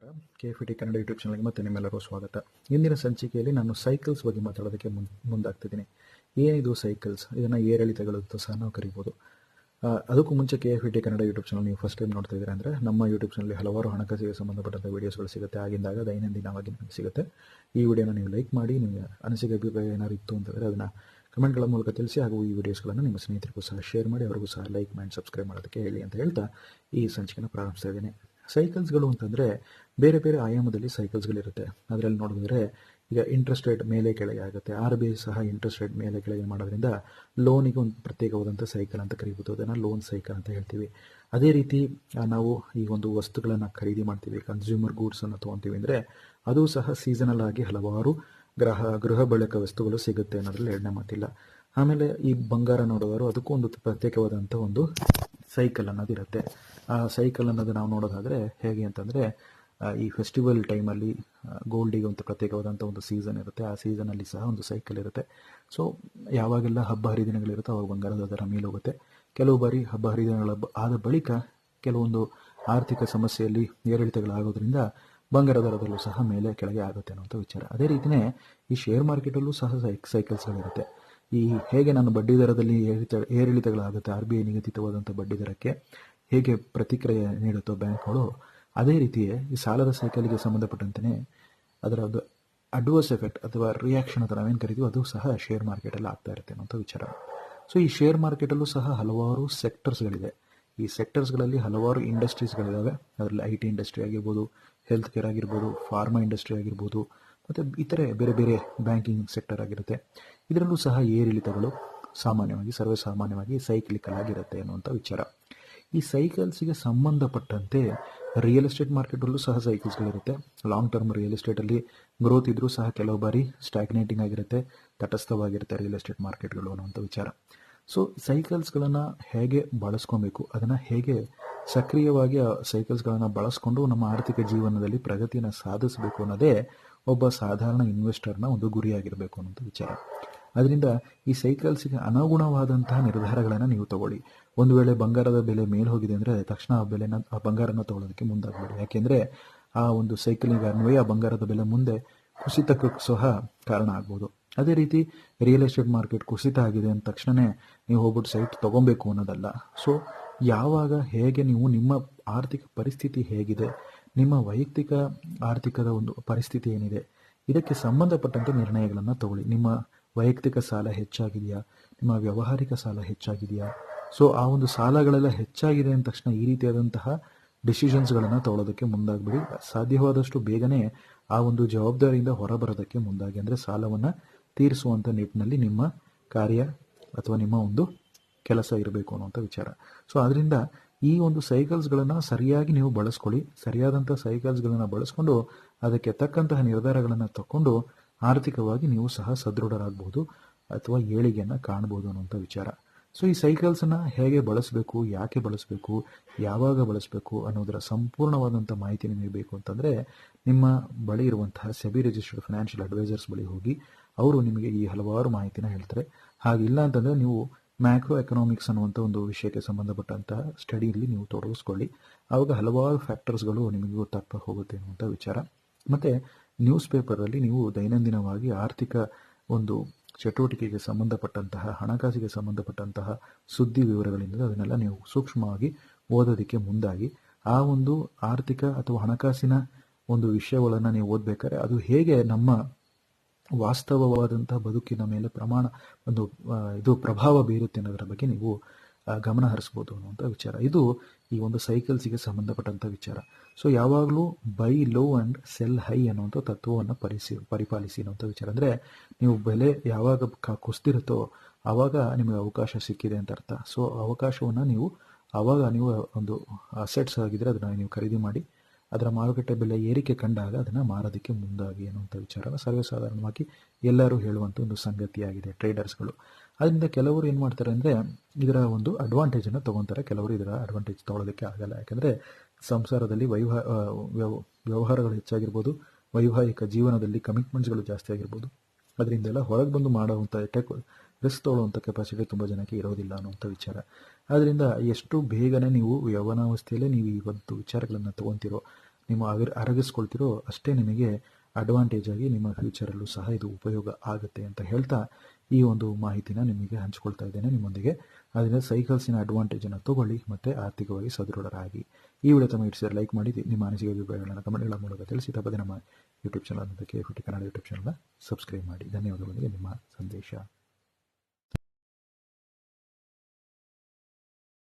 ನಮಸ್ಕಾರ. KFT Kannada YouTube ಚಾನಲ್ಗೆ ಮತ್ತೆ ನಿಮ್ಮೆಲ್ಲರಿಗೂ ಸ್ವಾಗತ. ಇಂದಿನ ಸಂಚಿಕೆಯಲ್ಲಿ ನಾನು ಸೈಕಲ್ಸ್ ಬಗ್ಗೆ ಮಾತಾಡೋದಕ್ಕೆ ಮುಂದಾಗ್ತಿದ್ದೀನಿ. ಏನಿದು ಸೈಕಲ್ಸ್? ಇದನ್ನು ಏರಿಳಿತಗಳು ಅಂತ ಸಹ ನಾವು ಕರಿಬೋದು. ಅದಕ್ಕೂ ಮುಂಚೆ KFT ಕನ್ನಡ ಯೂಟ್ಯೂಬ್ ಚಾನಲ್ ನೀವು ಫಸ್ಟ್ ಟೈಮ್ ನೋಡ್ತಾ ಇದ್ದೀರಾ ಅಂದರೆ ನಮ್ಮ ಯೂಟ್ಯೂಬ್ ಚಾನಲ್ ಹಲವಾರು ಹಣಕಾಸಿಗೆ ಸಂಬಂಧಪಟ್ಟಂಥ ವೀಡಿಯೋಸ್ಗಳು ಸಿಗುತ್ತೆ. ಆಗಿಂದಾಗ ದೈನಂದಿನವಾಗಿ ನಿಮಗೆ ಸಿಗುತ್ತೆ. ಈ ವಿಡಿಯೋನ ನೀವು ಲೈಕ್ ಮಾಡಿ, ನಿಮಗೆ ಅನಿಸಿಕೆ ಅಭಿಪ್ರಾಯ ಏನಾದ್ರು ಇತ್ತು ಅಂತಂದರೆ ಅದನ್ನು ಕಮೆಂಟ್ಗಳ ಮೂಲಕ ತಿಳಿಸಿ, ಹಾಗೂ ಈ ವಿಡಿಯೋಸ್ಗಳನ್ನು ನಿಮ್ಮ ಸ್ನೇಹಿತರಿಗೂ ಸಹ ಶೇರ್ ಮಾಡಿ, ಅವರಿಗೂ ಸಹ ಲೈಕ್ ಮಾಡಿ ಸಬ್ಸ್ಕ್ರೈಬ್ ಮಾಡೋದಕ್ಕೆ ಹೇಳಿ ಅಂತ ಹೇಳ್ತಾ ಈ ಸಂಚಿಕೆನ ಪ್ರಾರಂಭಿಸ್ತಾ ಇದ್ದೇನೆ. ಸೈಕಲ್ಸ್ಗಳು ಅಂತಂದರೆ ಬೇರೆ ಬೇರೆ ಆಯಾಮದಲ್ಲಿ ಸೈಕಲ್ಸ್ಗಳಿರುತ್ತೆ. ಅದರಲ್ಲಿ ನೋಡಿದ್ರೆ ಈಗ ಇಂಟ್ರೆಸ್ಟ್ ರೇಟ್ ಮೇಲೆ ಕೆಳಗೆ ಆಗುತ್ತೆ. RBI ಸಹ ಇಂಟ್ರೆಸ್ಟ್ ರೇಟ್ ಮೇಲೆ ಕೆಳಗೆ ಮಾಡೋದ್ರಿಂದ ಲೋನಿಗೆ ಒಂದು ಪ್ರತ್ಯೇಕವಾದಂಥ ಸೈಕಲ್ ಅಂತ ಕರಿಬೋದು. ಅದನ್ನು ಲೋನ್ ಸೈಕಲ್ ಅಂತ ಹೇಳ್ತೀವಿ. ಅದೇ ರೀತಿ ನಾವು ಈ ಒಂದು ವಸ್ತುಗಳನ್ನು ಖರೀದಿ ಮಾಡ್ತೀವಿ, ಕನ್ಸ್ಯೂಮರ್ ಗೂಡ್ಸನ್ನು ತೊಗೊತೀವಿ ಅಂದರೆ ಅದು ಸಹ ಸೀಸನಲ್ ಆಗಿ ಹಲವಾರು ಗೃಹ ಬಳಕೆ ವಸ್ತುಗಳು ಸಿಗುತ್ತೆ ಅನ್ನೋದ್ರಲ್ಲಿ ಎರಡನೇ ಮಾತಿಲ್ಲ. ಆಮೇಲೆ ಈ ಬಂಗಾರ ನೋಡೋದಾದ್ರು ಅದಕ್ಕೂ ಒಂದು ಪ್ರತ್ಯೇಕವಾದಂಥ ಒಂದು ಸೈಕಲ್ ಅನ್ನೋದಿರುತ್ತೆ. ಆ ಸೈಕಲ್ ಅನ್ನೋದು ನಾವು ನೋಡೋದಾದರೆ ಹೇಗೆ ಅಂತಂದರೆ, ಈ ಫೆಸ್ಟಿವಲ್ ಟೈಮಲ್ಲಿ ಗೋಲ್ಡಿಗೆ ಒಂದು ಪ್ರತ್ಯೇಕವಾದಂಥ ಒಂದು ಸೀಸನ್ ಇರುತ್ತೆ. ಆ ಸೀಸನಲ್ಲಿ ಸಹ ಒಂದು ಸೈಕಲ್ ಇರುತ್ತೆ. ಸೊ ಯಾವಾಗೆಲ್ಲ ಹಬ್ಬ ಹರಿದಿನಗಳಿರುತ್ತೋ ಅವಾಗ ಬಂಗಾರದ ದರ ಮೇಲೋಗುತ್ತೆ. ಕೆಲವು ಬಾರಿ ಹಬ್ಬ ಹರಿದಿನಗಳ ಆದ ಬಳಿಕ ಕೆಲವೊಂದು ಆರ್ಥಿಕ ಸಮಸ್ಯೆಯಲ್ಲಿ ಏರಿಳಿತಗಳಾಗೋದ್ರಿಂದ ಬಂಗಾರದ ದರದಲ್ಲೂ ಸಹ ಮೇಲೆ ಕೆಳಗೆ ಆಗುತ್ತೆ ಅನ್ನೋಂಥ ವಿಚಾರ. ಅದೇ ರೀತಿಯೇ ಈ ಶೇರ್ ಮಾರ್ಕೆಟಲ್ಲೂ ಸಹ ಸೈಕಲ್ಸ್ಗಳಿರುತ್ತೆ. ಈ ಹೇಗೆ ನಾನು ಬಡ್ಡಿ ದರದಲ್ಲಿ ಏರಿಳಿತಗಳಾಗುತ್ತೆ, RBI ನಿಗದಿತವಾದಂಥ ಬಡ್ಡಿ ದರಕ್ಕೆ ಹೇಗೆ ಪ್ರತಿಕ್ರಿಯೆ ನೀಡುತ್ತೋ ಬ್ಯಾಂಕ್ಗಳು, ಅದೇ ರೀತಿಯೇ ಈ ಸಾಲದ ಸೈಕಲ್ಗೆ ಸಂಬಂಧಪಟ್ಟಂತೆ ಅದರ ಒಂದು ಅಡ್ವರ್ಸ್ ಎಫೆಕ್ಟ್ ಅಥವಾ ರಿಯಾಕ್ಷನ್ ಅಂತ ನಾವೇನು ಕರಿತೀವಿ ಅದು ಸಹ ಶೇರ್ ಮಾರ್ಕೆಟಲ್ಲಿ ಆಗ್ತಾ ಇರುತ್ತೆ ಅನ್ನೋಂಥ ವಿಚಾರ. ಸೊ ಈ ಶೇರ್ ಮಾರ್ಕೆಟಲ್ಲೂ ಸಹ ಹಲವಾರು ಸೆಕ್ಟರ್ಸ್ಗಳಿದೆ. ಈ ಸೆಕ್ಟರ್ಸ್ಗಳಲ್ಲಿ ಹಲವಾರು ಇಂಡಸ್ಟ್ರೀಸ್ಗಳಿದ್ದಾವೆ. ಅದರಲ್ಲಿ IT ಇಂಡಸ್ಟ್ರಿ ಆಗಿರ್ಬೋದು, ಹೆಲ್ತ್ ಕೇರ್ ಆಗಿರ್ಬೋದು, ಫಾರ್ಮಾ ಇಂಡಸ್ಟ್ರಿ ಆಗಿರ್ಬೋದು, ಮತ್ತು ಇತರೆ ಬೇರೆ ಬೇರೆ ಬ್ಯಾಂಕಿಂಗ್ ಸೆಕ್ಟರ್ ಆಗಿರುತ್ತೆ. ಇದರಲ್ಲೂ ಸಹ ಏರಿಳಿತಗಳು ಸರ್ವೇಸಾಮಾನ್ಯವಾಗಿ ಸೈಕ್ಲಿಕಲ್ ಆಗಿರುತ್ತೆ ಅನ್ನುವಂಥ ವಿಚಾರ. ಈ ಸೈಕಲ್ಸ್ಗೆ ಸಂಬಂಧಪಟ್ಟಂತೆ ರಿಯಲ್ ಎಸ್ಟೇಟ್ ಮಾರ್ಕೆಟಲ್ಲೂ ಸಹ ಸೈಕಲ್ಸ್ಗಳಿರುತ್ತೆ. ಲಾಂಗ್ ಟರ್ಮ್ ರಿಯಲ್ ಎಸ್ಟೇಟಲ್ಲಿ ಗ್ರೋತ್ ಇದ್ರೂ ಸಹ ಕೆಲವು ಬಾರಿ ಸ್ಟ್ಯಾಗ್ನೇಟಿಂಗ್ ಆಗಿರುತ್ತೆ, ತಟಸ್ಥವಾಗಿರುತ್ತೆ ರಿಯಲ್ ಎಸ್ಟೇಟ್ ಮಾರ್ಕೆಟ್ಗಳು ಅನ್ನುವಂಥ ವಿಚಾರ. ಸೊ ಸೈಕಲ್ಸ್ಗಳನ್ನು ಹೇಗೆ ಬಳಸ್ಕೊಬೇಕು, ಅದನ್ನು ಹೇಗೆ ಸಕ್ರಿಯವಾಗಿ ಸೈಕಲ್ಸ್ಗಳನ್ನು ಬಳಸ್ಕೊಂಡು ನಮ್ಮ ಆರ್ಥಿಕ ಜೀವನದಲ್ಲಿ ಪ್ರಗತಿಯನ್ನು ಸಾಧಿಸಬೇಕು ಅನ್ನೋದೇ ಒಬ್ಬ ಸಾಧಾರಣ ಇನ್ವೆಸ್ಟರ್ನ ಒಂದು ಗುರಿಯಾಗಿರಬೇಕು ಅನ್ನೋಂಥ ವಿಚಾರ. ಅದರಿಂದ ಈ ಸೈಕಲ್ಸ್ಗೆ ಅನುಗುಣವಾದಂತಹ ನಿರ್ಧಾರಗಳನ್ನು ನೀವು ತಗೊಳ್ಳಿ. ಒಂದು ವೇಳೆ ಬಂಗಾರದ ಬೆಲೆ ಮೇಲೆ ಹೋಗಿದೆ ಅಂದರೆ ತಕ್ಷಣ ಆ ಬಂಗಾರನ ತಗೊಳ್ಳೋದಕ್ಕೆ ಮುಂದಾಗಬೇಡಿ. ಯಾಕೆಂದರೆ ಆ ಒಂದು ಸೈಕಲಿಗೆ ಅನ್ವಯ ಬಂಗಾರದ ಬೆಲೆ ಮುಂದೆ ಕುಸಿತಕ್ಕೂ ಸಹ ಕಾರಣ ಆಗ್ಬೋದು. ಅದೇ ರೀತಿ ರಿಯಲ್ ಎಸ್ಟೇಟ್ ಮಾರ್ಕೆಟ್ ಕುಸಿತ ಆಗಿದೆ ಅಂದ ತಕ್ಷಣವೇ ನೀವು ಹೋಗ್ಬಿಟ್ಟು ಸೈಟ್ ತೊಗೊಬೇಕು ಅನ್ನೋದಲ್ಲ. ಸೊ ಯಾವಾಗ ಹೇಗೆ ನೀವು ನಿಮ್ಮ ಆರ್ಥಿಕ ಪರಿಸ್ಥಿತಿ ಹೇಗಿದೆ, ನಿಮ್ಮ ವೈಯಕ್ತಿಕ ಆರ್ಥಿಕದ ಒಂದು ಪರಿಸ್ಥಿತಿ ಏನಿದೆ, ಇದಕ್ಕೆ ಸಂಬಂಧಪಟ್ಟಂತೆ ನಿರ್ಣಯಗಳನ್ನು ತಗೊಳ್ಳಿ. ನಿಮ್ಮ ವೈಯಕ್ತಿಕ ಸಾಲ ಹೆಚ್ಚಾಗಿದೆಯಾ, ನಿಮ್ಮ ವ್ಯಾವಹಾರಿಕ ಸಾಲ ಹೆಚ್ಚಾಗಿದೆಯಾ? ಸೊ ಆ ಒಂದು ಸಾಲಗಳೆಲ್ಲ ಹೆಚ್ಚಾಗಿದೆ ಅಂದ ತಕ್ಷಣ ಈ ರೀತಿಯಾದಂತಹ ಡಿಸಿಷನ್ಸ್ಗಳನ್ನು ತಗೊಳ್ಳೋದಕ್ಕೆ ಮುಂದಾಗಬೇಡಿ. ಸಾಧ್ಯವಾದಷ್ಟು ಬೇಗನೆ ಆ ಒಂದು ಜವಾಬ್ದಾರಿಯಿಂದ ಹೊರಬರೋದಕ್ಕೆ ಮುಂದಾಗಿ, ಅಂದರೆ ಸಾಲವನ್ನು ತೀರಿಸುವಂಥ ನಿಟ್ಟಿನಲ್ಲಿ ನಿಮ್ಮ ಕಾರ್ಯ ಅಥವಾ ನಿಮ್ಮ ಒಂದು ಕೆಲಸ ಇರಬೇಕು ಅನ್ನುವಂಥ ವಿಚಾರ. ಸೊ ಅದರಿಂದ ಈ ಒಂದು ಸೈಕಲ್ಸ್ಗಳನ್ನು ಸರಿಯಾಗಿ ನೀವು ಬಳಸ್ಕೊಳ್ಳಿ. ಸರಿಯಾದಂಥ ಸೈಕಲ್ಸ್ಗಳನ್ನು ಬಳಸ್ಕೊಂಡು ಅದಕ್ಕೆ ತಕ್ಕಂತಹ ನಿರ್ಧಾರಗಳನ್ನು ತಗೊಂಡು ಆರ್ಥಿಕವಾಗಿ ನೀವು ಸಹ ಸದೃಢರಾಗಬಹುದು ಅಥವಾ ಏಳಿಗೆಯನ್ನು ಕಾಣ್ಬೋದು ಅನ್ನುವಂಥ ವಿಚಾರ. ಸೊ ಈ ಸೈಕಲ್ಸನ್ನು ಹೇಗೆ ಬಳಸಬೇಕು, ಯಾಕೆ ಬಳಸಬೇಕು, ಯಾವಾಗ ಬಳಸಬೇಕು ಅನ್ನೋದರ ಸಂಪೂರ್ಣವಾದಂಥ ಮಾಹಿತಿ ನಿಮಗೆ ಬೇಕು ಅಂತಂದರೆ ನಿಮ್ಮ ಬಳಿ ಇರುವಂತಹ SEBI ರಿಜಿಸ್ಟರ್ಡ್ ಫೈನಾನ್ಷಿಯಲ್ ಅಡ್ವೈಸರ್ಸ್ ಬಳಿ ಹೋಗಿ ಅವರು ನಿಮಗೆ ಈ ಹಲವಾರು ಮಾಹಿತಿನ ಹೇಳ್ತಾರೆ. ಹಾಗಿಲ್ಲ ಅಂತಂದರೆ ನೀವು ಮ್ಯಾಕ್ರೋ ಎಕನಾಮಿಕ್ಸ್ ಅನ್ನುವಂಥ ಒಂದು ವಿಷಯಕ್ಕೆ ಸಂಬಂಧಪಟ್ಟಂತಹ ಸ್ಟಡಿಯಲ್ಲಿ ನೀವು ತೊಡಗಿಸ್ಕೊಳ್ಳಿ. ಆವಾಗ ಹಲವಾರು ಫ್ಯಾಕ್ಟರ್ಸ್ಗಳು ನಿಮಗೆ ಗೊತ್ತಾಗ್ತಾ ಹೋಗುತ್ತೆ ಅನ್ನುವಂಥ ವಿಚಾರ. ಮತ್ತು ನ್ಯೂಸ್ ಪೇಪರಲ್ಲಿ ನೀವು ದೈನಂದಿನವಾಗಿ ಆರ್ಥಿಕ ಒಂದು ಚಟುವಟಿಕೆಗೆ ಸಂಬಂಧಪಟ್ಟಂತಹ, ಹಣಕಾಸಿಗೆ ಸಂಬಂಧಪಟ್ಟಂತಹ ಸುದ್ದಿ ವಿವರಗಳಿಂದ ಅದನ್ನೆಲ್ಲ ನೀವು ಸೂಕ್ಷ್ಮವಾಗಿ ಓದೋದಕ್ಕೆ ಮುಂದಾಗಿ ಆ ಒಂದು ಆರ್ಥಿಕ ಅಥವಾ ಹಣಕಾಸಿನ ಒಂದು ವಿಷಯಗಳನ್ನು ನೀವು ಓದಬೇಕಾದ್ರೆ ಅದು ಹೇಗೆ ನಮ್ಮ ವಾಸ್ತವವಾದಂಥ ಬದುಕಿನ ಮೇಲೆ ಪ್ರಭಾವ ಬೀರುತ್ತೆ ಅನ್ನೋದರ ಬಗ್ಗೆ ನೀವು ಗಮನ ಹರಿಸ್ಬೋದು ಅನ್ನುವಂಥ ವಿಚಾರ. ಇದು ಈ ಒಂದು ಸೈಕಲ್ಸಿಗೆ ಸಂಬಂಧಪಟ್ಟಂಥ ವಿಚಾರ. ಸೊ ಯಾವಾಗಲೂ by low and sell high ಅನ್ನುವಂಥ ತತ್ವವನ್ನು ಪರಿಪಾಲಿಸಿ ಅನ್ನುವಂಥ ವಿಚಾರ. ಅಂದರೆ ನೀವು ಬೆಲೆ ಯಾವಾಗ ಕುಸ್ತಿರುತ್ತೋ ಆವಾಗ ನಿಮಗೆ ಅವಕಾಶ ಸಿಕ್ಕಿದೆ ಅಂತ ಅರ್ಥ. ಸೊ ಅವಕಾಶವನ್ನು ನೀವು ಒಂದು ಅಸೆಟ್ಸ್ ಆಗಿದ್ರೆ ಅದನ್ನು ನೀವು ಖರೀದಿ ಮಾಡಿ, ಅದರ ಮಾರುಕಟ್ಟೆ ಬೆಲೆ ಏರಿಕೆ ಕಂಡಾಗ ಅದನ್ನು ಮಾರೋದಕ್ಕೆ ಮುಂದಾಗಿ ಅನ್ನುವಂಥ ವಿಚಾರನ ಸರ್ವೇಸಾಧಾರಣವಾಗಿ ಎಲ್ಲರೂ ಹೇಳುವಂಥ ಒಂದು ಸಂಗತಿಯಾಗಿದೆ ಟ್ರೇಡರ್ಸ್ಗಳು. ಅದರಿಂದ ಕೆಲವರು ಏನು ಮಾಡ್ತಾರೆ ಅಂದರೆ ಇದರ ಒಂದು ಅಡ್ವಾಂಟೇಜನ್ನು ತೊಗೊತಾರೆ, ಕೆಲವರು ಇದರ ಅಡ್ವಾಂಟೇಜ್ ತೊಗೊಳ್ಳೋದಕ್ಕೆ ಆಗಲ್ಲ. ಯಾಕಂದರೆ ಸಂಸಾರದಲ್ಲಿ ವ್ಯವಹಾರಗಳು ಹೆಚ್ಚಾಗಿರ್ಬೋದು, ವೈವಾಹಿಕ ಜೀವನದಲ್ಲಿ ಕಮಿಟ್ಮೆಂಟ್ಸ್ಗಳು ಜಾಸ್ತಿ ಆಗಿರ್ಬೋದು. ಅದರಿಂದೆಲ್ಲ ಹೊರಗೆ ಬಂದು ಮಾಡುವಂಥ ರಿಸ್ಕ್ ತೊಗೊಳ್ಳುವಂಥ ಕೆಪಾಸಿಟಿ ತುಂಬ ಜನಕ್ಕೆ ಇರೋದಿಲ್ಲ ಅನ್ನುವಂಥ ವಿಚಾರ. ಆದ್ದರಿಂದ ಎಷ್ಟು ಬೇಗನೆ ನೀವು ಯೌವನಾವಸ್ಥೆಯಲ್ಲೇ ನೀವು ಈ ಒಂದು ವಿಚಾರಗಳನ್ನು ತೊಗೊತೀರೋ ನೀವು ಅರಗಿಸ್ಕೊಳ್ತಿರೋ ಅಷ್ಟೇ ನಿಮಗೆ ಅಡ್ವಾಂಟೇಜ್ ಆಗಿ ನಿಮ್ಮ ಫ್ಯೂಚರಲ್ಲೂ ಸಹ ಇದು ಉಪಯೋಗ ಆಗುತ್ತೆ ಅಂತ ಹೇಳ್ತಾ ಈ ಒಂದು ಮಾಹಿತಿನ ನಿಮಗೆ ಹಂಚ್ಕೊಳ್ತಾ ಇದ್ದೇನೆ ನಿಮ್ಮೊಂದಿಗೆ. ಅದರಿಂದ ಸೈಕಲ್ಸಿನ ಅಡ್ವಾಂಟೇಜನ್ನು ತಗೊಳ್ಳಿ ಮತ್ತು ಆರ್ಥಿಕವಾಗಿ ಸದೃಢರಾಗಿ. ಈ ವಿಡಿಯೋ ತಮ್ಮ ಇಡಿಸಿದರೆ ಲೈಕ್ ಮಾಡಿ, ನಿಮ್ಮ ಅನಿಸಿಕೆ ಅಭಿಪ್ರಾಯಗಳನ್ನು ಕಮೆಂಟ್ಗಳ ಮೂಲಕ ತಿಳಿಸಿ. ತಪ್ಪದೆ ನಮ್ಮ YouTube channel KFT Kannada YouTube ಚಾನಲ್ನ ಸಬ್ಸ್ಕ್ರೈಬ್ ಮಾಡಿ. ಧನ್ಯವಾದಗಳೊಂದಿಗೆ ನಿಮ್ಮ ಸಂದೇಶ.